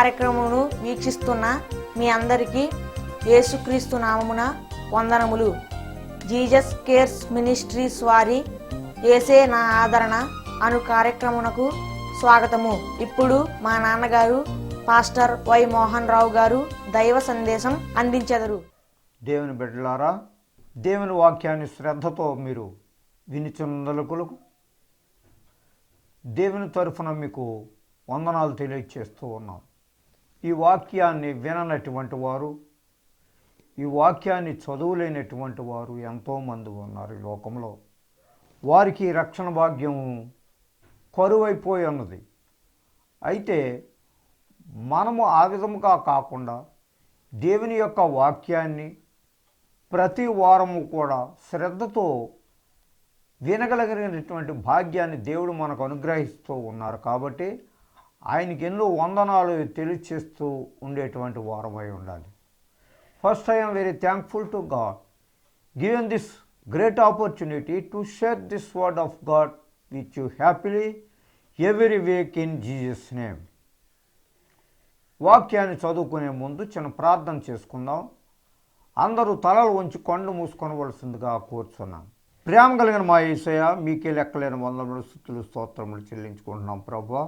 కార్యక్రమమును వీక్షిస్తున్న మీ అందరికీ యేసుక్రీస్తు నామమున వందనములు. జీసస్ కేర్స్ మినిస్ట్రీస్ వారి యేసే నా ఆదరణ అను కార్యక్రమునకు స్వాగతము. ఇప్పుడు మా నాన్నగారు పాస్టర్ వై మోహన్ రావు గారు దైవ సందేశం అందించెదరు. దేవుని బిడ్డలారా, దేవుని వాక్యాన్ని శ్రద్ధతో మీరు వినిచున్నలకు దేవుని తరఫున మీకు వందనాలు తెలియచేస్తూ ఉన్నాం. ఈ వాక్యాన్ని విననటువంటి వారు, ఈ వాక్యాన్ని చదువులేనటువంటి వారు ఎంతోమంది ఉన్నారు ఈ లోకంలో. వారికి రక్షణ భాగ్యం కరువైపోయి ఉన్నది. అయితే మనము ఆ విధముగా కాకుండా దేవుని యొక్క వాక్యాన్ని ప్రతి వారము కూడా శ్రద్ధతో వినగలిగినటువంటి భాగ్యాన్ని దేవుడు మనకు అనుగ్రహిస్తూ ఉన్నారు. కాబట్టి ఆయనకి ఎన్నో వందనాలు తెలియచేస్తూ ఉండేటువంటి వారమై ఉండాలి. First I am very thankful to God given this great opportunity to share this word of God with you happily every week in Jesus name. వాక్యాన్ని చదువుకునే ముందు చిన్న ప్రార్థన చేసుకుందాం. అందరూ తలలు ఉంచి కొండ మూసుకొనవలసిందిగా కోరుచున్నాం. ప్రేమ కలిగిన మా యేసయ్య, మీకే లెక్కలేని వందనములు స్తుతులు స్తోత్రములు చెల్లించుకుంటున్నాం. ప్రభువా,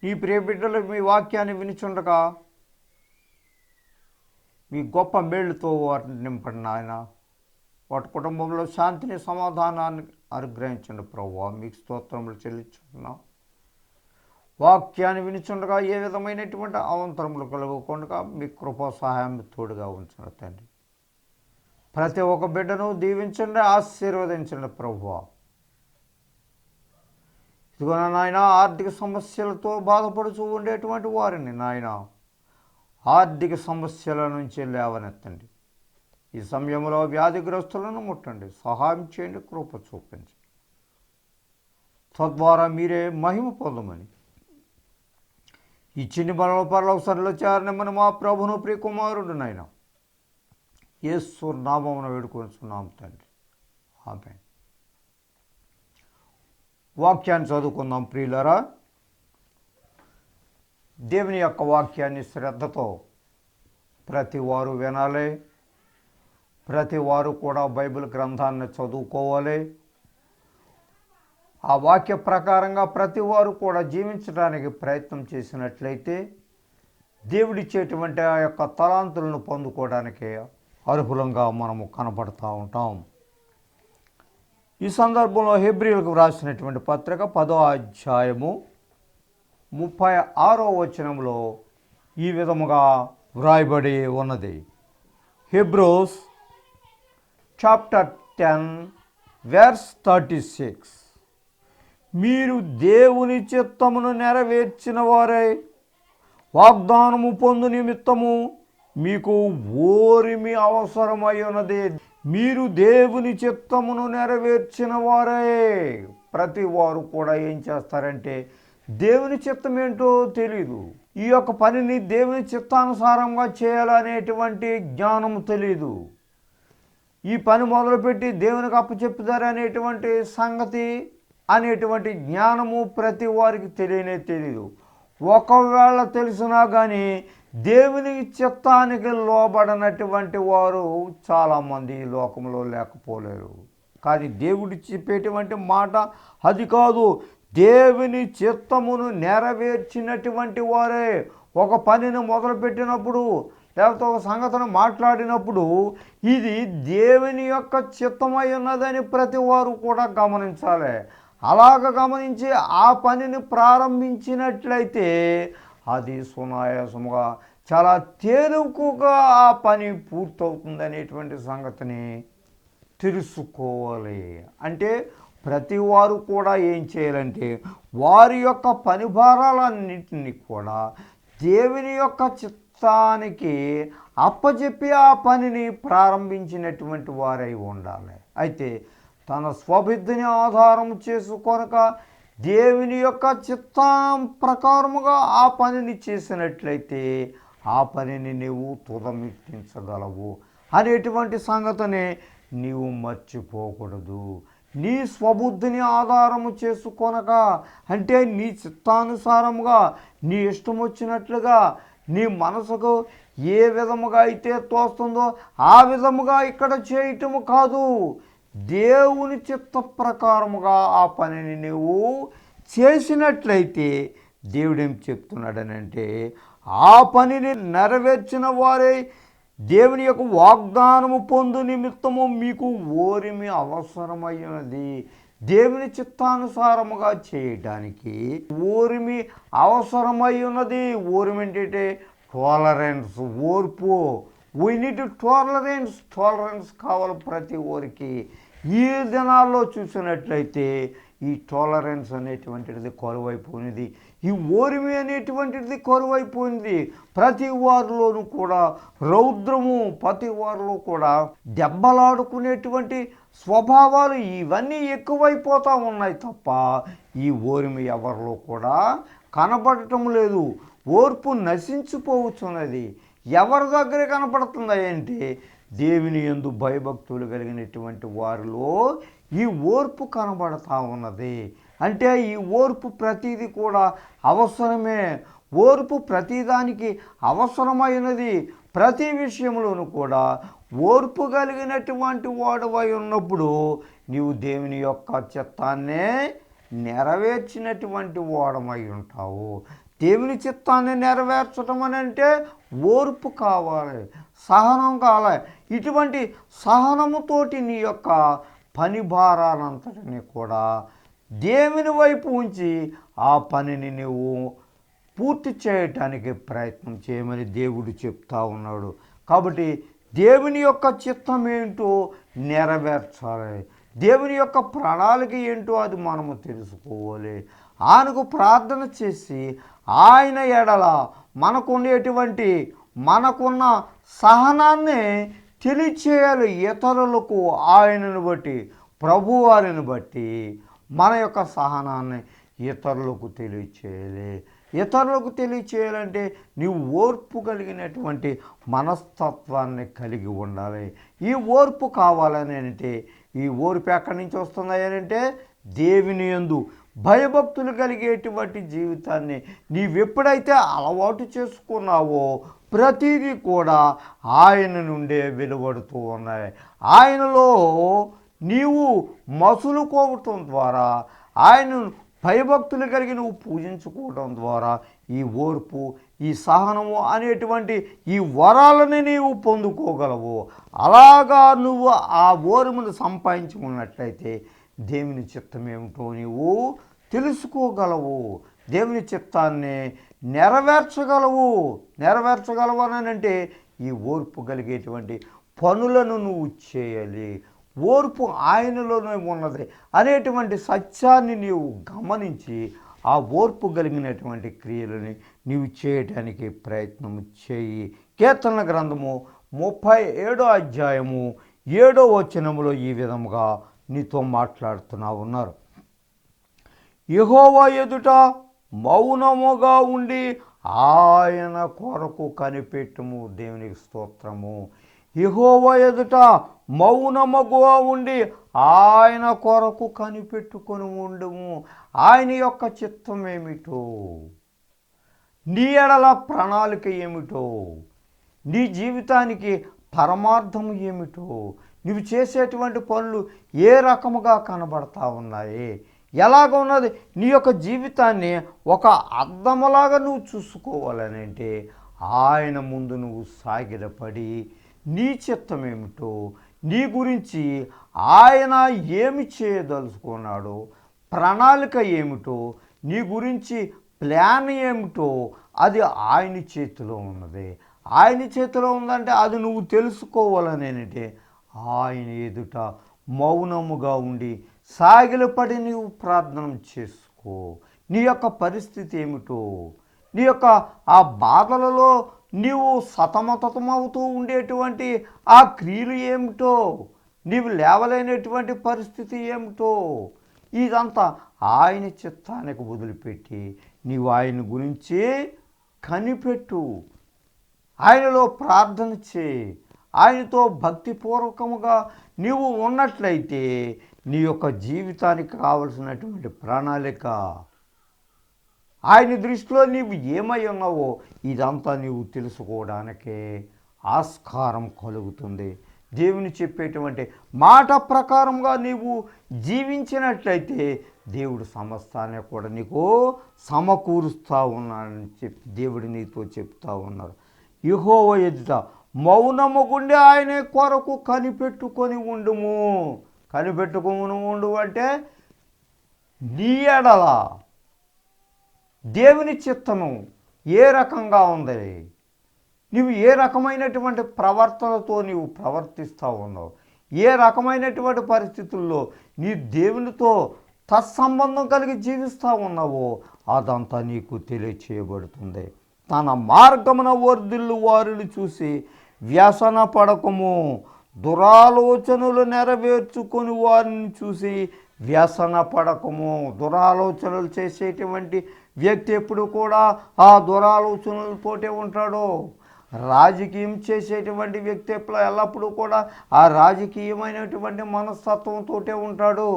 ఈ ప్రియ బిడ్డలు మీ వాక్యాన్ని వినిచుండగా మీ గొప్ప మేళ్లతో వాటిని నింపండి నాయన. వాటి కుటుంబంలో శాంతిని సమాధానాన్ని అనుగ్రహించండి ప్రభువా. మీకు స్తోత్రములు చెల్లించుకుంటున్నాం. వాక్యాన్ని వినిచుండగా ఏ విధమైనటువంటి అవంతరములు కలగకుండా మీ కృపా సహాయం తోడుగా ఉంచండి తండ్రి. ప్రతి ఒక్క బిడ్డను దీవించండి, ఆశీర్వదించండి ప్రభువా. ఇదిగో నాయన, ఆర్థిక సమస్యలతో బాధపడుతూ ఉండేటువంటి వారిని నాయన ఆర్థిక సమస్యల నుంచి లేవనెత్తండి. ఈ సమయంలో వ్యాధిగ్రస్తులను ముట్టండి, సహాయం చేయండి, కృప చూపించండి. తద్వారా మీరే మహిమ పొందమని ఈ చిన్ని మనలో పరలోకసరిలో చేరనిమ్మని మా ప్రభును ప్రియకుమారుడు నాయన యేసు నామమున వేడుకొనుచున్నాం తండ్రి. ఆమేన్. వాక్యాన్ని చదువుకుందాం ప్రియులారా. దేవుని యొక్క వాక్యాన్ని శ్రద్ధతో ప్రతి వారు వినాలి. ప్రతి వారు కూడా బైబిల్ గ్రంథాన్ని చదువుకోవాలి. ఆ వాక్య ప్రకారంగా ప్రతి వారు కూడా జీవించడానికి ప్రయత్నం చేసినట్లయితే దేవుడిచ్చేటువంటి ఆ యొక్క తలాంతులను పొందుకోవడానికి అర్హులంగా మనము కనపడుతూ ఉంటాం. ఈ సందర్భంలో హెబ్రీయులకు వ్రాసినటువంటి పత్రిక 10వ అధ్యాయము 36వ వచనంలో ఈ విధముగా వ్రాయబడి ఉన్నది. హెబ్రోస్ చాప్టర్ 10 verse 36. మీరు దేవుని చిత్తమును నెరవేర్చిన వారై వాగ్దానము పొందు నిమిత్తము మీకు ఓరిమి అవసరమై ఉన్నది. మీరు దేవుని చిత్తమును నెరవేర్చిన వారే. ప్రతి వారు కూడా ఏం చేస్తారంటే దేవుని చిత్తం ఏంటో తెలీదు. ఈ యొక్క పనిని దేవుని చిత్తానుసారంగా చేయాలనేటువంటి జ్ఞానము తెలీదు. ఈ పని మొదలుపెట్టి దేవునికి అప్పచెప్పుతారు అనేటువంటి సంగతి అనేటువంటి జ్ఞానము ప్రతి వారికి తెలియదు. ఒకవేళ తెలిసినా కానీ దేవుని చిత్తానికి లోబడనటువంటి వారు చాలామంది ఈ లోకంలో లేకపోలేరు. కానీ దేవుడు చెప్పేటువంటి మాట అది కాదు. దేవుని చిత్తమును నెరవేర్చినటువంటి వారే. ఒక పనిని మొదలుపెట్టినప్పుడు లేకపోతే ఒక సంగతిని మాట్లాడినప్పుడు ఇది దేవుని యొక్క చిత్తమై ఉన్నదని ప్రతి వారు కూడా గమనించాలి. అలాగ గమనించి ఆ పనిని ప్రారంభించినట్లయితే అది సునాయాసముగా చాలా తేలికగా ఆ పని పూర్తవుతుందనేటువంటి సంగతిని తెలుసుకోవాలి. అంటే ప్రతి వారు కూడా ఏం చేయాలంటే వారి యొక్క పని భారాలన్నింటినీ కూడా దేవుని యొక్క చిత్తానికి అప్పచెప్పి ఆ పనిని ప్రారంభించినటువంటి వారై ఉండాలి. అయితే తన స్వబుద్ధిని ఆధారం చేసుకొనక దేవుని యొక్క చిత్తం ప్రకారముగా ఆ పనిని చేసినట్లయితే ఆ పనిని నీవు తుదమిట్టించగలవు అనేటువంటి సంగతిని నీవు మర్చిపోకూడదు. నీ స్వబుద్ధిని ఆధారము చేసుకొనక, అంటే నీ చిత్తానుసారముగా నీ ఇష్టం వచ్చినట్లుగా నీ మనసుకు ఏ విధముగా అయితే తోస్తుందో ఆ విధముగా ఇక్కడ చేయటము కాదు. దేవుని చిత్త ప్రకారముగా ఆ పనిని నువ్వు చేసినట్లయితే దేవుడేం చెప్తున్నాడనంటే, ఆ పనిని నెరవేర్చిన వారే దేవుని యొక్క వాగ్దానము పొందు నిమిత్తము మీకు ఓరిమి అవసరమైనది. దేవుని చిత్తానుసారముగా చేయడానికి ఓరిమి అవసరమై ఉన్నది. ఓరిమి ఏంటంటే టాలరెన్స్, ఓర్పు. వీ నీడ్ టాలరెన్స్ కావాలి ప్రతి ఓరికి. ఈ దినాల్లో చూసినట్లయితే ఈ టాలరెన్స్ అనేటువంటిది కరువైపోయినది, ఈ ఓరిమి అనేటువంటిది కరువైపోయింది. ప్రతి వారిలోనూ కూడా రౌద్రము, ప్రతి వారిలో కూడా దెబ్బలాడుకునేటువంటి స్వభావాలు ఇవన్నీ ఎక్కువైపోతూ ఉన్నాయి తప్ప ఈ ఓరిమి ఎవరిలో కూడా కనబడటం లేదు. ఓర్పు నశించిపోవచ్చున్నది. ఎవరి దగ్గర కనపడుతుందా అంటే దేవుని యందు భయభక్తులు కలిగినటువంటి వారిలో ఈ ఓర్పు కనబడతా ఉన్నది. అంటే ఈ ఓర్పు ప్రతిదీ కూడా అవసరమే. ఓర్పు ప్రతిదానికి అవసరమైనది. ప్రతి విషయంలోనూ కూడా ఓర్పు కలిగినటువంటి వాడువై ఉన్నప్పుడు నీవు దేవుని యొక్క చిత్తాన్నే నెరవేర్చినటువంటి వాడమై ఉంటావు. దేవుని చిత్తాన్ని నెరవేర్చడం అని అంటే ఓర్పు కావాలి, సహనం కావాలి. ఇటువంటి సహనముతోటి నీ యొక్క పని భారానంతటిని కూడా దేవుని వైపు ఉంచి ఆ పనిని నువ్వు పూర్తి చేయటానికి ప్రయత్నం చేయమని దేవుడు చెప్తా ఉన్నాడు. కాబట్టి దేవుని యొక్క చిత్తం ఏంటో నెరవేర్చాలి. దేవుని యొక్క ప్రణాళిక ఏంటో అది మనము తెలుసుకోవాలి. ఆయనకు ప్రార్థన చేసి ఆయన ఎడల మనకున్న సహనాన్ని తెలియచేయాలి ఇతరులకు. ఆయనను బట్టి, ప్రభువారిని బట్టి మన యొక్క సహనాన్ని ఇతరులకు తెలియచేయాలి. ఇతరులకు తెలియచేయాలంటే నీవు ఓర్పు కలిగినటువంటి మనస్తత్వాన్ని కలిగి ఉండాలి. ఈ ఓర్పు కావాలని అంటే ఈ ఓర్పు ఎక్కడి నుంచి వస్తుందంటే దేవుని యందు భయభక్తులు కలిగేటువంటి జీవితాన్ని నీవెప్పుడైతే అలవాటు చేసుకున్నావో ప్రతిదీ కూడా ఆయన నుండే వెలువడుతూ ఉన్నాయి. ఆయనలో నీవు మసులుకోవటం ద్వారా, ఆయన భయభక్తులు కలిగి నువ్వు పూజించుకోవడం ద్వారా ఈ ఓర్పు, ఈ సహనము అనేటువంటి ఈ వరాలని నీవు పొందుకోగలవు. అలాగా నువ్వు ఆ ఓర్మును సంపాదించుకున్నట్లయితే దేవుని చిత్తం ఏమిటో నీవు తెలుసుకోగలవు. దేవుని చిత్తాన్ని నెరవేర్చగలవు అని అంటే ఈ ఓర్పు కలిగేటువంటి పనులను నువ్వు చేయాలి. ఓర్పు ఆయనలోనే ఉన్నది అనేటువంటి సత్యాన్ని నీవు గమనించి ఆ ఓర్పు కలిగినటువంటి క్రియలని నీవు చేయటానికి ప్రయత్నం చేయి. కీర్తనల గ్రంథము 37వ అధ్యాయము 7వ వచనములో ఈ విధముగా నీతో మాట్లాడుతున్నా ఉన్నారు. యెహోవా ఎదుట మౌనముగా ఉండి ఆయన కొరకు కనిపెట్టుము. దేవునికి స్తోత్రము. యెహోవా ఎదుట మౌనముగా ఉండి ఆయన కొరకు కనిపెట్టుకొని ఉండుము. ఆయన యొక్క చిత్తం ఏమిటో, నీ ఎడల ప్రణాళిక ఏమిటో, నీ జీవితానికి పరమార్థం ఏమిటో, నువ్వు చేసేటువంటి పనులు ఏ రకముగా కనబడతా ఉన్నాయి, ఎలాగ ఉన్నది, నీ యొక్క జీవితాన్ని ఒక అద్దములాగా నువ్వు చూసుకోవాలని అంటే ఆయన ముందు నువ్వు సాగిలపడి నీ చిత్తం ఏమిటో, నీ గురించి ఆయన ఏమి చేయదలుచుకున్నాడో, ప్రణాళిక ఏమిటో, నీ గురించి ప్లాన్ ఏమిటో అది ఆయన చేతిలో ఉన్నది. ఆయన చేతిలో ఉందంటే అది నువ్వు తెలుసుకోవాలని అంటే ఆయన ఎదుట మౌనముగా ఉండి సాగిలపడి నీవు ప్రార్థన చేసుకో. నీ యొక్క పరిస్థితి ఏమిటో, నీ యొక్క ఆ బాధలలో నీవు సతమతమవుతూ ఉండేటువంటి ఆ క్రియలు ఏమిటో, నీవు లేవలేనటువంటి పరిస్థితి ఏమిటో, ఇదంతా ఆయన చిత్తానికి వదిలిపెట్టి నీవు ఆయన గురించి కనిపెట్టు. ఆయనలో ప్రార్థన చేయి. ఆయనతో భక్తిపూర్వకముగా నీవు ఉన్నట్లయితే నీ యొక్క జీవితానికి కావలసినటువంటి ప్రణాళిక ఆయన దృష్టిలో నీవు ఏమై ఉన్నావో ఇదంతా నీవు తెలుసుకోవడానికే ఆస్కారం కలుగుతుంది. దేవుని చెప్పేటువంటి మాట ప్రకారంగా నీవు జీవించినట్లయితే దేవుడు సమస్తాన్ని కూడా నీకు సమకూరుస్తూ ఉన్నాడని చెప్పి దేవుడు నీతో చెప్తా ఉన్నారు. యెహోవా ఎదుట మౌనముగుండి ఆయన కొరకు కనిపెట్టుకొని ఉండుము. కనిపెట్టుకొని ఉండు అంటే నీ ఎడల దేవుని చిత్తము ఏ రకంగా ఉంది, నువ్వు ఏ రకమైనటువంటి ప్రవర్తనతో నీవు ప్రవర్తిస్తూ ఉన్నావు, ఏ రకమైనటువంటి పరిస్థితుల్లో నీ దేవునితో తత్సంబంధం కలిగి జీవిస్తూ ఉన్నావో అదంతా నీకు తెలియచేయబడుతుంది. తన మార్గమున వర్ధిల్లు వారిని చూసి వ్యసన పడకము, దురాలోచనలు నెరవేర్చుకొని వారిని చూసి వ్యసన పడకము. దురాలోచనలు చేసేటువంటి వ్యక్తి ఎప్పుడు కూడా ఆ దురాలోచనలతోటే ఉంటాడు. రాజకీయం చేసేటువంటి వ్యక్తి ఎల్లప్పుడూ కూడా ఆ రాజకీయమైనటువంటి మనస్తత్వంతో ఉంటాడు.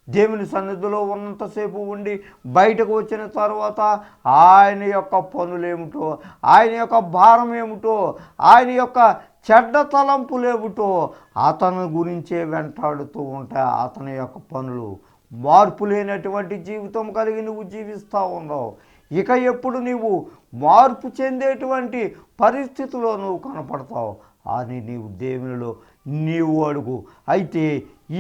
దేవుని సన్నిధిలో ఉన్నంతసేపు ఉండి బయటకు వచ్చిన తర్వాత ఆయన యొక్క పనులేమిటో, ఆయన యొక్క భారం ఏమిటో, ఆయన యొక్క చెడ్డ తలంపులేమిటో అతని గురించే వెంటాడుతూ ఉంటాయి. అతని యొక్క పనులు మార్పు లేనటువంటి జీవితం కలిగి నువ్వు జీవిస్తూ ఉన్నావు. ఇక ఎప్పుడు నీవు మార్పు చెందేటువంటి పరిస్థితిలో నువ్వు కనపడతావు అని నీవు దేవునిలో నీవు అడుగు. అయితే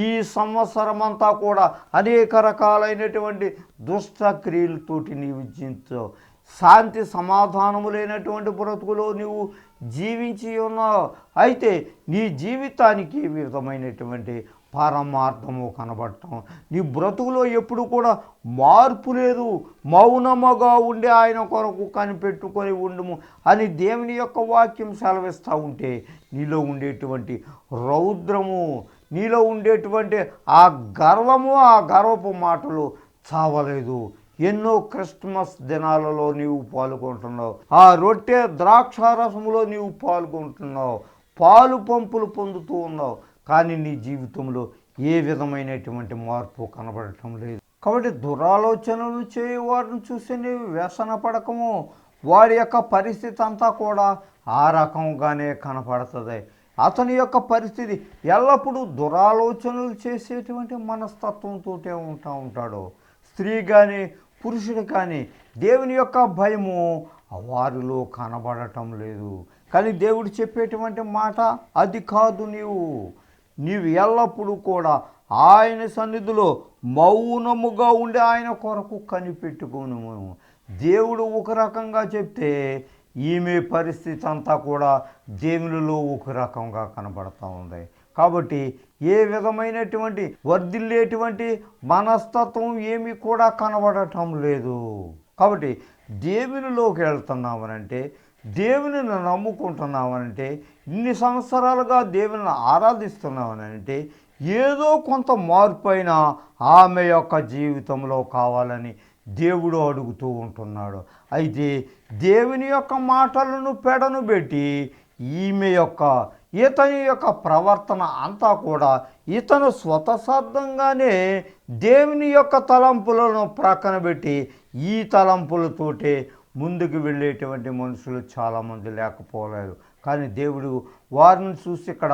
ఈ సంవత్సరం అంతా కూడా అనేక రకాలైనటువంటి దుష్టక్రియలతోటి నీవు జీవించావు. శాంతి సమాధానము లేనటువంటి బ్రతుకులో నీవు జీవించి ఉన్నావు. అయితే నీ జీవితానికి ఈ విధమైనటువంటి పరమార్థము కనబడటం, నీ బ్రతుకులో ఎప్పుడు కూడా మార్పు లేదు. మౌనముగా ఉండి ఆయన కొరకు కనిపెట్టుకొని ఉండుము అని దేవుని యొక్క వాక్యం సెలవిస్తూ ఉంటే నీలో ఉండేటువంటి రౌద్రము, నీలో ఉండేటువంటి ఆ గర్వము, ఆ గర్వపు మాటలు చావలేదు. ఎన్నో క్రిస్మస్ దినాలలో నీవు పాల్గొంటున్నావు. ఆ రొట్టె ద్రాక్షారసములో నీవు పాల్గొంటున్నావు. పాలు పంపులు పొందుతూ ఉన్నావు. కానీ నీ జీవితంలో ఏ విధమైనటువంటి మార్పు కనబడటం లేదు. కాబట్టి దురాలోచనలు చేయవారిని చూసి నీవు వ్యసన పడకము. వారి యొక్క పరిస్థితి అంతా కూడా ఆ రకంగానే కనపడుతుంది. అతని యొక్క పరిస్థితి ఎల్లప్పుడూ దురాలోచనలు చేసేటువంటి మనస్తత్వంతో ఉంటాడు. స్త్రీ కానీ పురుషుడు కానీ దేవుని యొక్క భయము వారిలో కనబడటం లేదు. కానీ దేవుడు చెప్పేటువంటి మాట అది కాదు. నీవు ఎల్లప్పుడూ కూడా ఆయన సన్నిధిలో మౌనముగా ఉండి ఆయన కొరకు కనిపెట్టుకోను. దేవుడు ఒక రకంగా చెప్తే ఈమె పరిస్థితి అంతా కూడా దేవునిలో ఒక రకంగా కనబడతా ఉంది. కాబట్టి ఏ విధమైనటువంటి వర్ధిల్లేటువంటి మనస్తత్వం ఏమీ కూడా కనబడటం లేదు. కాబట్టి దేవునిలోకి వెళ్తున్నామనంటే, దేవునిని నమ్ముకుంటున్నామనంటే, ఇన్ని సంవత్సరాలుగా దేవుని ఆరాధిస్తున్నామనంటే ఏదో కొంత మార్పు అయినా ఆమె యొక్క జీవితంలో కావాలని దేవుడు అడుగుతూ ఉంటున్నాడు. అయితే దేవుని యొక్క మాటలను పెడను పెట్టి ఇతని యొక్క ప్రవర్తన అంతా కూడా ఇతను స్వతసిద్ధంగానే దేవుని యొక్క తలంపులను ప్రక్కన పెట్టి ఈ తలంపులతోటే ముందుకు వెళ్ళేటువంటి మనుషులు చాలామంది లేకపోలేదు. కానీ దేవుడు వారిని చూసి ఇక్కడ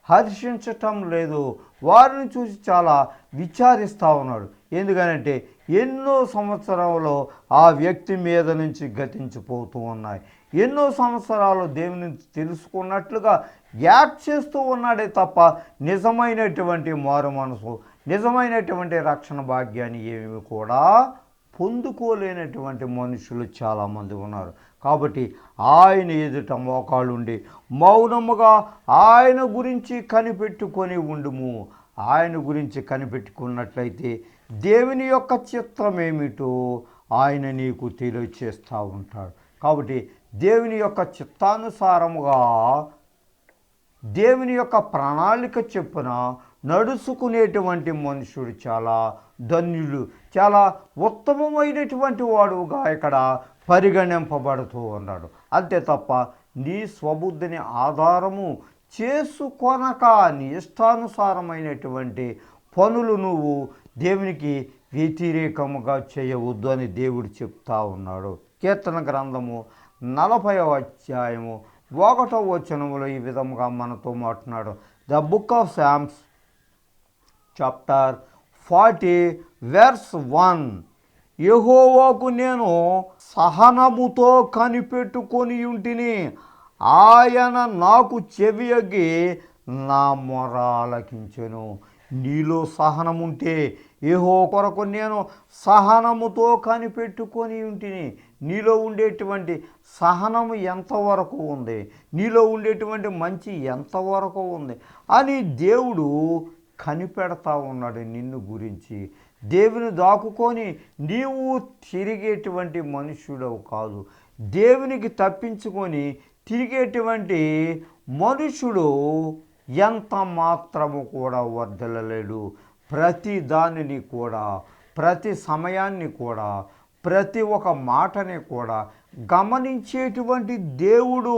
హర్షించటం లేదు. వారిని చూసి చాలా విచారిస్తూ ఉన్నాడు. ఎందుకనంటే ఎన్నో సంవత్సరాలు ఆ వ్యక్తి మీద నుంచి గతించిపోతూ ఉన్నాయి. ఎన్నో సంవత్సరాలు దేవుని తెలుసుకున్నట్లుగా యాక్ట్ చేస్తూ ఉన్నాడే తప్ప నిజమైనటువంటి మారు మనసు, నిజమైనటువంటి రక్షణ భాగ్యాన్ని ఏమి కూడా పొందుకోలేనటువంటి మనుషులు చాలామంది ఉన్నారు. కాబట్టి ఆయన ఎదుట మోకాళ్ళుండి మౌనముగా ఆయన గురించి కనిపెట్టుకొని ఉండుము. ఆయన గురించి కనిపెట్టుకున్నట్లయితే దేవుని యొక్క చిత్తం ఏమిటో ఆయన నీకు తెలియచేస్తూ ఉంటాడు. కాబట్టి దేవుని యొక్క చిత్తానుసారముగా దేవుని యొక్క ప్రణాళిక చొప్పున నడుచుకునేటువంటి మనుషుడు చాలా ధన్యుడు, చాలా ఉత్తమమైనటువంటి వాడుగా ఇక్కడ పరిగణింపబడుతూ ఉన్నాడు. అంతే తప్ప నీ స్వబుద్ధిని ఆధారము చేసుకొనక నీ ఇష్టానుసారమైనటువంటి పనులు నువ్వు దేవునికి వ్యతిరేకముగా చేయవద్దు అని దేవుడు చెప్తా ఉన్నాడు. కీర్తన గ్రంథము 40వ అధ్యాయము 1వ వచనములో ఈ విధముగా మనతో మాట్లాడు. The book of Psalms chapter 40 verse 1. యెహోవాకు నేను సహనముతో కనిపెట్టుకొని ఉంటిని, ఆయన నాకు చెవియొగ్గి నా మొర ఆలకించెను. నీలో సహనం ఉంటే యెహోవా కొరకు నేను సహనముతో కనిపెట్టుకొని ఉంటిని. నీలో ఉండేటువంటి సహనం ఎంతవరకు ఉంది, నీలో ఉండేటువంటి మంచి ఎంతవరకు ఉంది అని దేవుడు కనిపెడతా ఉన్నాడు నిన్ను గురించి. దేవుని దాక్కుకొని నీవు తిరిగేటువంటి మనుష్యుడవు కాదు. దేవునికి తప్పించుకొని తిరిగేటువంటి మనుషుడు ఎంత మాత్రము కూడా వర్ధిల్లలేడు. ప్రతి దానిని కూడా, ప్రతి సమయాన్ని కూడా, ప్రతి ఒక్క మాటని కూడా గమనించేటువంటి దేవుడు.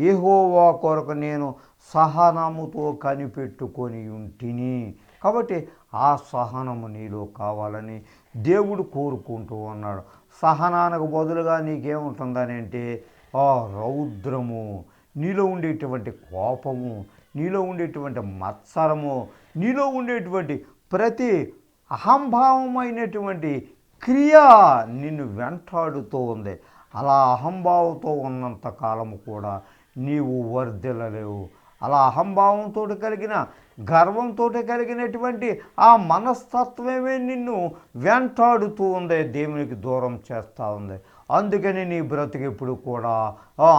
యెహోవా కొరకు నేను సహనముతో కనిపెట్టుకొని ఉంటిని. కాబట్టి ఆ సహనము నీలో కావాలని దేవుడు కోరుకుంటూ ఉన్నాడు. సహనానికి బదులుగా నీకేముంటుందని అంటే ఆ రౌద్రము, నీలో ఉండేటువంటి కోపము, నీలో ఉండేటువంటి మత్సరము, నీలో ఉండేటువంటి ప్రతి అహంభావమైనటువంటి క్రియ నిన్ను వెంటాడుతూ ఉంది. అలా అహంభావంతో ఉన్నంత కాలము కూడా నీవు వర్ధిల్లలేవు. అలా అహంభావంతో కలిగిన, గర్వంతో కలిగినటువంటి ఆ మనస్తత్వమే నిన్ను వెంటాడుతూ ఉంది, దేవునికి దూరం చేస్తూ ఉంది. అందుకని నీ బ్రతుకు ఎప్పుడు కూడా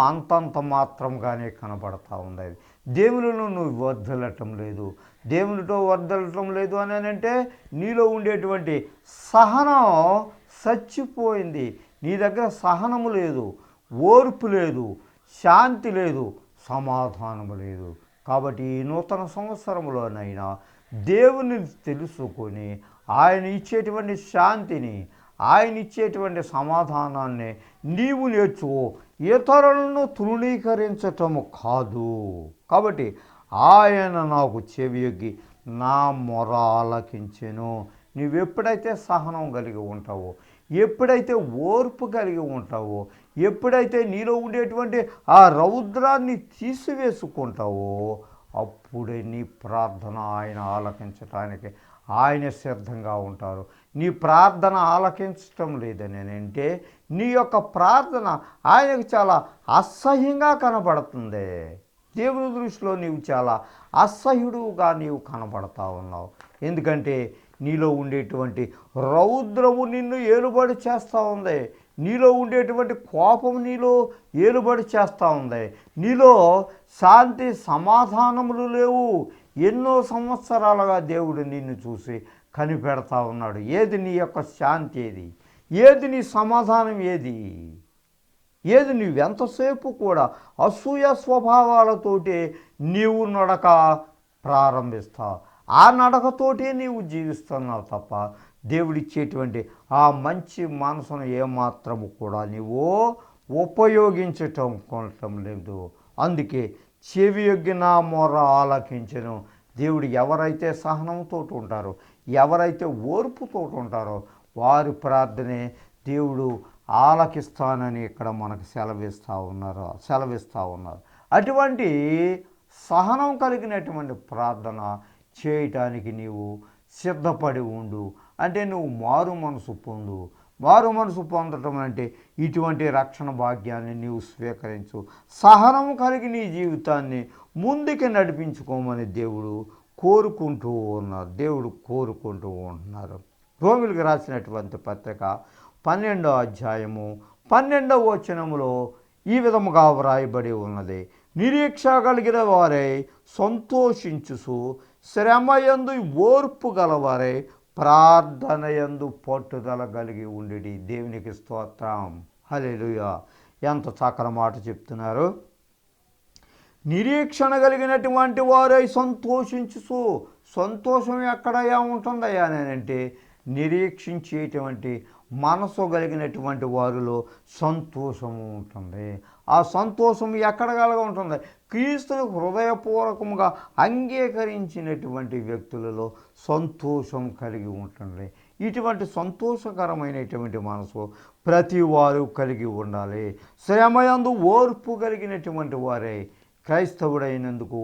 అంతంత మాత్రంగానే కనబడతా ఉంది. దేవునిలో నువ్వు వర్ధిల్లటం లేదు. దేవునితో వర్ధిల్లటం లేదు అని అంటే నీలో ఉండేటువంటి సహనం చచ్చిపోయింది. నీ దగ్గర సహనము లేదు, ఓర్పు లేదు, శాంతి లేదు, సమాధానము లేదు. కాబట్టి ఈ నూతన సంవత్సరంలోనైనా దేవుని తెలుసుకొని ఆయన ఇచ్చేటువంటి శాంతిని, ఆయన ఇచ్చేటువంటి సమాధానాన్ని నీవు నేర్చుకో. ఇతరులను తృణీకరించటము కాదు. కాబట్టి ఆయన నాకు చెవియొగ్గి నా మొర ఆలకించెను. నువ్వెప్పుడైతే సహనం కలిగి ఉంటావో, ఎప్పుడైతే ఓర్పు కలిగి ఉంటావో, ఎప్పుడైతే నీలో ఉండేటువంటి ఆ రౌద్రాన్ని తీసివేసుకుంటావో, అప్పుడే నీ ప్రార్థన ఆయన ఆలకించటానికి ఆయన సిద్ధంగా ఉంటారు. నీ ప్రార్థన ఆలకించటం లేదని అంటే నీ యొక్క ప్రార్థన ఆయనకు చాలా అసహ్యంగా కనబడుతుంది. దేవుని దృష్టిలో నీవు చాలా అసహ్యుడుగా నీవు కనబడతా ఉన్నావు. ఎందుకంటే నీలో ఉండేటువంటి రౌద్రము నిన్ను ఏలుబడి చేస్తూ ఉంది. నీలో ఉండేటువంటి కోపం నీలో ఏలుబడి చేస్తూ ఉంది. నీలో శాంతి సమాధానములు లేవు. ఎన్నో సంవత్సరాలుగా దేవుడు నిన్ను చూసి కనిపెడతా ఉన్నాడు. ఏది నీ యొక్క శాంతి, ఏది నీ సమాధానం, ఏది నువ్వెంతసేపు కూడా అసూయ స్వభావాలతోటి నీవు నడక ప్రారంభిస్తావు. ఆ నడకతోటే నీవు జీవిస్తున్నావు తప్ప దేవుడిచ్చేటువంటి ఆ మంచి మనసును ఏమాత్రము కూడా నీవు ఉపయోగించటం లేదు. అందుకే చెవియొగ్గి నా మొర ఆలకించెను. దేవుడు ఎవరైతే సహనంతో ఉంటారో, ఎవరైతే ఓర్పుతో ఉంటారో వారి ప్రార్థనే దేవుడు ఆలకిస్తానని ఇక్కడ మనకు సెలవిస్తూ ఉన్నారు. అటువంటి సహనం కలిగినటువంటి ప్రార్థన చేయటానికి నీవు సిద్ధపడి ఉండు. అంటే నువ్వు మారు మనసు పొందు. మారు మనసు పొందటం అంటే ఇటువంటి రక్షణ భాగ్యాన్ని నీవు స్వీకరించు. సహనం కలిగి నీ జీవితాన్ని ముందుకు నడిపించుకోమని దేవుడు కోరుకుంటూ ఉంటున్నారు. రోమిలకు రాసినటువంటి పత్రిక 12వ అధ్యాయము 12వ వచనములో ఈ విధముగా వ్రాయబడి ఉన్నది. నిరీక్ష కలిగిన వారై సంతోషించుసు, శ్రమయందు ఓర్పు గలవారై ప్రార్థనయందు పట్టుదల కలిగి ఉండి. దేవునికి స్తోత్రం. హల్లెలూయా. ఎంత చక్కని మాట చెప్తున్నారు. నిరీక్షణ కలిగినటువంటి వారై సంతోషించుసు. సంతోషం ఎక్కడయ్యా ఉంటుందయ్యా నేనంటే నిరీక్షించేటువంటి మనసు కలిగినటువంటి వారిలో సంతోషము ఉంటుంది. ఆ సంతోషం ఎక్కడ ఉంటుంది? క్రీస్తును హృదయపూర్వకంగా అంగీకరించినటువంటి వ్యక్తులలో సంతోషం కలిగి ఉంటుంది. ఇటువంటి సంతోషకరమైనటువంటి మనసు ప్రతి వారు కలిగి ఉండాలి. శ్రమయందు ఓర్పు కలిగినటువంటి వారే క్రైస్తవుడైనందుకు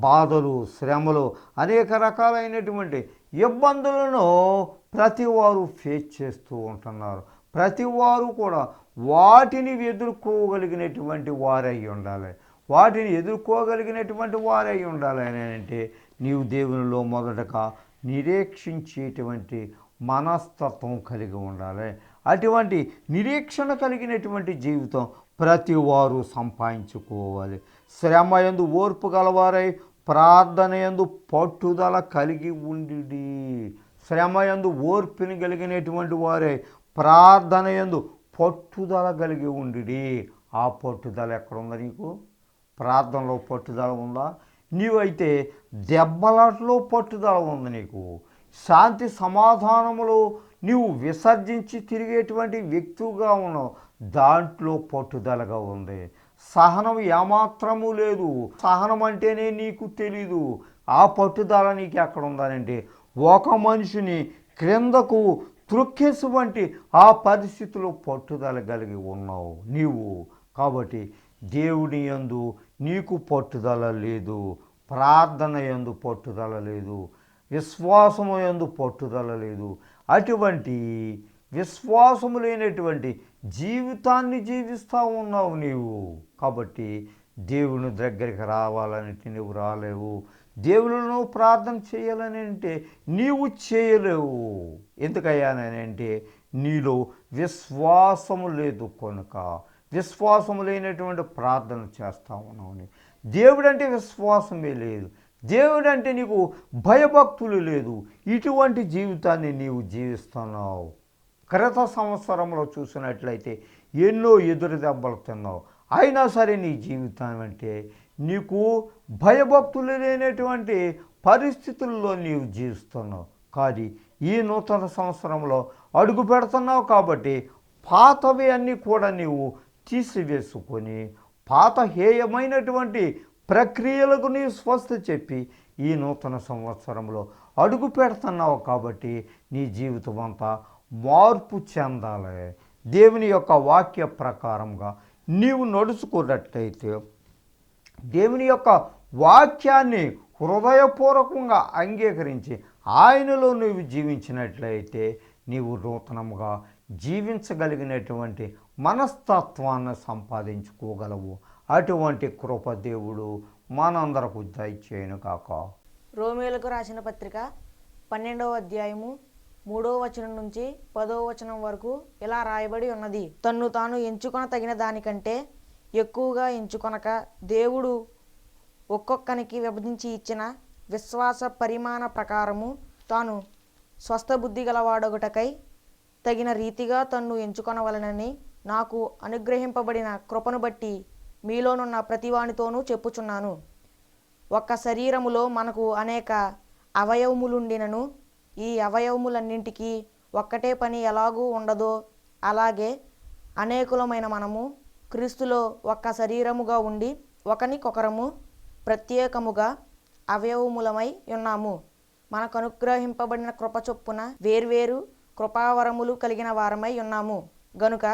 బాధలు, శ్రమలు, అనేక రకాలైనటువంటి ఇబ్బందులను ప్రతి వారు ఫేస్ చేస్తూ ఉంటున్నారు. ప్రతి వారు కూడా వాటిని ఎదుర్కోగలిగినటువంటి వారై ఉండాలి. వాటిని ఎదుర్కోగలిగినటువంటి వారై ఉండాలి అని అంటే నీవు దేవునిలో మొదటగా నిరీక్షించేటువంటి మనస్తత్వం కలిగి ఉండాలి. అటువంటి నిరీక్షణ కలిగినటువంటి జీవితం ప్రతి వారు సంపాదించుకోవాలి. శ్రమ యందు ఓర్పు గలవారై ప్రార్థన యందు పట్టుదల కలిగి ఉండి, శ్రమ యందు ఓర్పుని కలిగినటువంటి వారే ప్రార్థన యందు పట్టుదల కలిగి ఉండి. ఆ పట్టుదల ఎక్కడుందా నీకు? ప్రార్థనలో పట్టుదల ఉందా? నీవైతే దెబ్బలాటలో పట్టుదల ఉంది నీకు. శాంతి సమాధానములో నీవు విసర్జించి తిరిగేటువంటి వ్యక్తిగా ఉన్నావు, దాంట్లో పట్టుదలగా ఉంది. సహనం ఏమాత్రము లేదు. సహనం అంటేనే నీకు తెలీదు. ఆ పట్టుదల నీకు ఎక్కడ ఉందనంటే ఒక మనిషిని క్రిందకు త్రొక్కేసి వంటి ఆ పరిస్థితిలో పట్టుదల కలిగి ఉన్నావు నీవు. కాబట్టి దేవుని యందు నీకు పట్టుదల లేదు, ప్రార్థన యందు పట్టుదల లేదు, విశ్వాసము యందు పట్టుదల లేదు. అటువంటి విశ్వాసము లేనటువంటి జీవితాన్ని జీవిస్తూ ఉన్నావు నీవు. కాబట్టి దేవుని దగ్గరికి రావాలని నువ్వు రాలేవు. దేవుళ్ళను ప్రార్థన చేయాలని అంటే నీవు చేయలేవు. ఎందుకయ్యానని అంటే నీలో విశ్వాసము లేదు కనుక. విశ్వాసము లేనటువంటి ప్రార్థన చేస్తూ ఉన్నావు. దేవుడంటే విశ్వాసమే లేదు. దేవుడంటే నీకు భయభక్తులు లేదు. ఇటువంటి జీవితాన్ని నీవు జీవిస్తున్నావు. క్రిత సంవత్సరంలో చూసినట్లయితే ఎన్నో ఎదురు దెబ్బలు తిన్నావు. అయినా సరే నీ జీవితం అంటే నీకు భయభక్తులు లేనటువంటి పరిస్థితుల్లో నీవు జీవిస్తున్నావు. కానీ ఈ నూతన సంవత్సరంలో అడుగు పెడుతున్నావు కాబట్టి పాతవి అన్నీ కూడా నీవు తీసివేసుకొని పాత హేయమైనటువంటి ప్రక్రియలకు నీ స్వస్థ చెప్పి ఈ నూతన సంవత్సరంలో అడుగు పెడుతున్నావు. కాబట్టి నీ జీవితం అంతా మార్పు చెందాలి. దేవుని యొక్క వాక్య ప్రకారంగా నీవు నడుచుకున్నట్లయితే, దేవుని యొక్క వాక్యాన్ని హృదయపూర్వకంగా అంగీకరించి ఆయనలో నువ్వు జీవించినట్లయితే నీవు నూతనంగా జీవించగలిగినటువంటి మనస్తత్వాన్ని సంపాదించుకోగలవు. అటువంటి కృప దేవుడు మనందరకు దయచేయును కాక. రోమేలకు రాసిన పత్రిక 12వ అధ్యాయము 3వ వచనం నుంచి 10వ వచనం వరకు ఇలా రాయబడి ఉన్నది. తన్ను తాను ఎంచుకొన తగిన దానికంటే ఎక్కువగా ఎంచుకొనక దేవుడు ఒక్కొక్కనికి విభజించి ఇచ్చిన విశ్వాస పరిమాణ ప్రకారము తాను స్వస్థ బుద్ధి గలవాడొకటకై తగిన రీతిగా తన్ను ఎంచుకొనవలనని నాకు అనుగ్రహింపబడిన కృపను బట్టి మీలోనున్న ప్రతివానితోనూ చెప్పుచున్నాను. ఒక్క శరీరములో మనకు అనేక అవయవములుండినను ఈ అవయవములన్నింటికీ ఒక్కటే పని ఎలాగూ ఉండదో అలాగే అనేకులమైన మనము క్రీస్తులో ఒక్క శరీరముగా ఉండి ఒకనికొకరము ప్రత్యేకముగా అవయవములమై ఉన్నాము. మనకు అనుగ్రహింపబడిన కృప చొప్పున వేర్వేరు కృపావరములు కలిగిన వారమై ఉన్నాము గనుక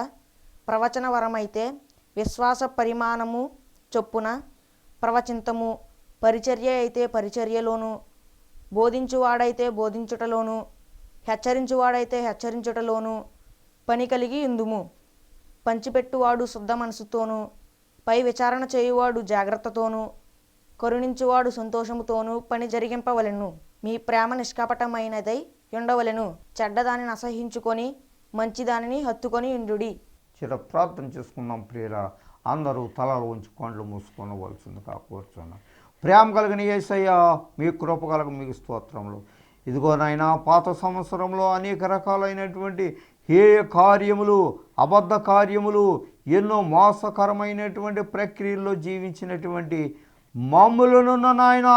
ప్రవచన వరమైతే విశ్వాస పరిమాణము చొప్పున ప్రవచింతము, పరిచర్య అయితే పరిచర్యలోను, బోధించువాడైతే బోధించుటలోను, హెచ్చరించువాడైతే హెచ్చరించుటలోను పని కలిగి ఉందుము. పంచిపెట్టువాడు శుద్ధ మనసుతోనూ, పై విచారణ చేయువాడు జాగ్రత్తతోనూ, కరుణించువాడు సంతోషముతోనూ పని జరిగింపవలెను. మీ ప్రేమ నిష్కపటమైనదై ఉండవలెను. చెడ్డదానిని అసహించుకొని మంచిదానిని హత్తుకొని ఉండుడి. చిర ప్రార్థన చేసుకున్నాం ప్రియుల. అందరూ తలలు ఉంచి కొండలు మూసుకోవలసిందిగా కోరుచున్నాం. ప్రేమ కలిగిన యేసయ్య, మీ కృప కలగ మీకు స్తోత్రములు. ఇదిగో నాయనా, పాత సంవత్సరంలో అనేక రకాలైనటువంటి హేయ కార్యములు, అబద్ధ కార్యములు, ఎన్నో మోసకరమైనటువంటి ప్రక్రియల్లో జీవించినటువంటి మమ్ములను నాయనా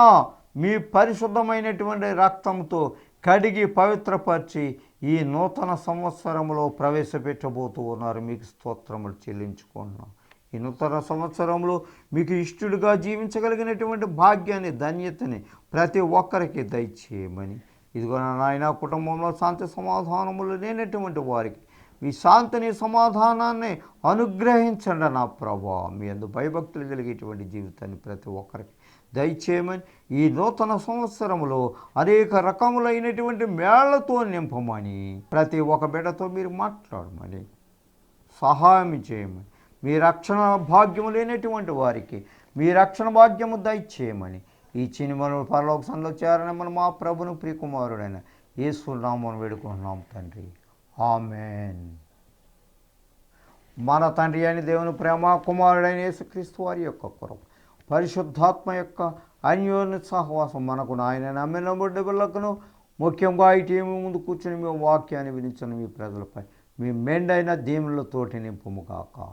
మీ పరిశుద్ధమైనటువంటి రక్తంతో కడిగి పవిత్రపరిచి ఈ నూతన సంవత్సరంలో ప్రవేశపెట్టబోతూ ఉన్నారు. మీకు స్తోత్రములు చెల్లించుకుంటున్నాం. ఈ నూతన సంవత్సరంలో మీకు ఇష్టడుగా జీవించగలిగినటువంటి భాగ్యాన్ని, ధన్యతని ప్రతి ఒక్కరికి దయచేయమని ఇదిగో నాయన కుటుంబంలో శాంతి సమాధానములు లేనటువంటి వారికి మీ శాంతిని సమాధానాన్ని అనుగ్రహించండి నా ప్రభా. మీ అందు భయభక్తులు కలిగేటువంటి జీవితాన్ని ప్రతి ఒక్కరికి దయచేయమని ఈ నూతన సంవత్సరంలో అనేక రకములైనటువంటి మేళ్లతో నింపమని ప్రతి ఒక్క బిడ్డతో మీరు మాట్లాడమని సహాయం చేయమని మీ రక్షణ భాగ్యము లేనటువంటి వారికి మీ రక్షణ భాగ్యము దయచేయమని ఈ చినిమను పరలోక సంలో చేరనమని మా ప్రభును ప్రియకుమారుడైన యేసు నామమున వేడుకుంటున్నాం తండ్రి. ఆమేన్. మన తండ్రి అయిన దేవుని ప్రేమ, కుమారుడైన యేసుక్రీస్తు వారి యొక్క కృప, పరిశుద్ధాత్మ యొక్క అన్యోన్య సహవాసం మనకు ఆయన నమ్మిన బిడ్డలకును ముఖ్యంగా ఈ టీవీ ముందు కూర్చొని మేము వాక్యాన్ని వినించిన మీ ప్రజలపై మీ మెండైన దీవులతోటి నింపుము కాక.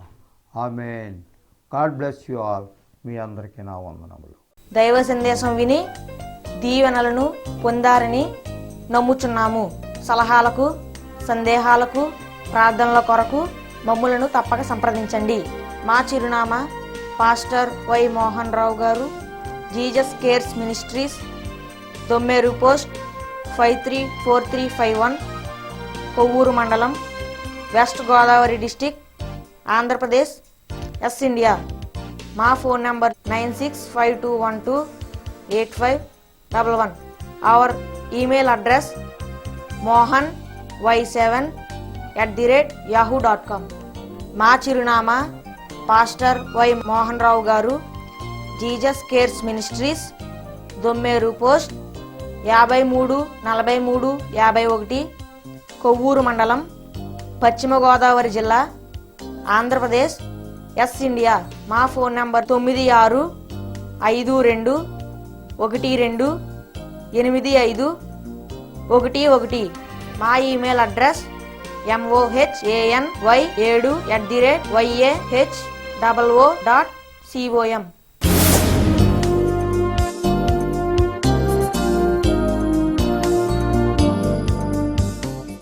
Amen. God bless you all. మీ అందరికీ నా వందనములు. దైవ సందేశం విని దీవెనలను పొందారని నమ్ముచున్నాము. సలహాలకు, సందేహాలకు, ప్రార్థనల కొరకు మమ్ములను తప్పక సంప్రదించండి. మా చిరునామా పాస్టర్ వై మోహన్ రావు గారు, Jesus Cares Ministries, Dommeru post 534351, Kovvur మండలం, West Godavari district, Andhra Pradesh, S India. మా phone number 9652128511. Our email address mohany7@yahoo.com. మా చిరునామా పాస్టర్ వై మోహన్ రావు గారు, Jesus Cares Ministries, Dommeru post 534351, Kovvur మండలం, పశ్చిమ గోదావరి జిల్లా, ఆంధ్రప్రదేశ్, ఎస్ ఇండియా. మా ఫోన్ నంబర్ 9652128511. మా ఈమెయిల్ అడ్రస్ mohany7@yahoo.com.